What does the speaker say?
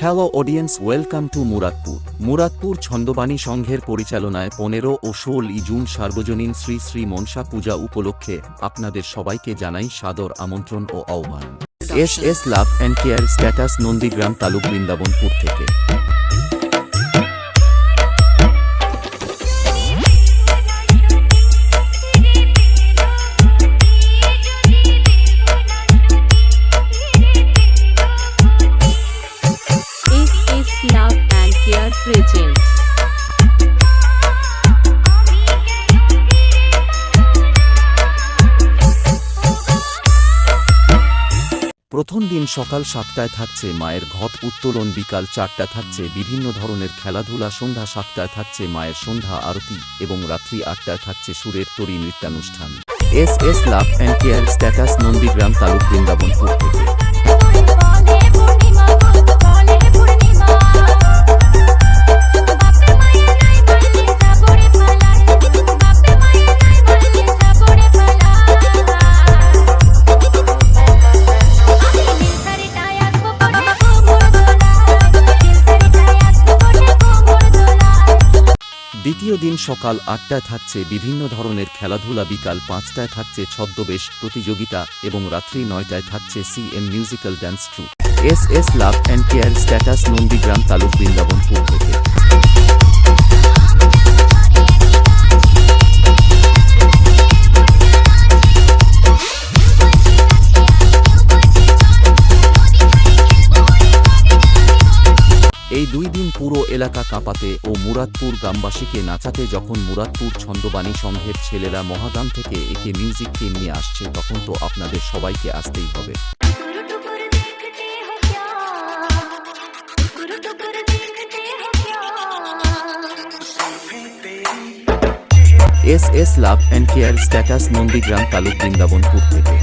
Hello audience, welcome to Muradpur. Muradpur Chhandabani সংঘের পরিচালনায় 15 ও 16 June সার্বজনীন শ্রী শ্রী মনসা পূজা উপলক্ষে আপনাদের সবাইকে জানাই সাদর আমন্ত্রণ ও আহ্বান। S Love and Care Status, Nandigram taluk, Brindabanpur থেকে। Love and Care presents প্রথম দিন সকাল 7টায় থাকছে মায়ের ঘট উত্তোলন, বিকাল 4টায় থাকছে বিভিন্ন ধরনের খেলাধুলা, সন্ধ্যা 7টায় থাকছে মায়ের সন্ধ্যা আরতি এবং রাত্রি 8টায় থাকছে সুরের তরি নৃত্যানুষ্ঠান। S Love and Care Status, Nandigram taluk, Brindabanpur থেকে। দ্বিতীয় দিন সকাল 8টায় থাকছে বিভিন্ন ধরনের খেলাধুলা, বিকাল 5টায় থাকছে ছদ্মবেশ প্রতিযোগিতা এবং রাত্রি 9টায় থাকছে CM musical dance troupe. S Love and Care Status, Nandigram taluk, Brindabanpur থেকে। এই 2 দিন পুরো এলাকা কাঁপাতে ও মুরাদপুর গ্রামবাসীকে নাচাতে যখন মুরাদপুর ছন্দবাণী সংঘের ছেলেরা মহাদান থেকে একে মিউজিককে নিয়ে আসছে, তখন তো আপনাদের সবাইকে আসতেই হবে। S Love and Care Status, Nandigram taluk, Brindabanpur থেকে।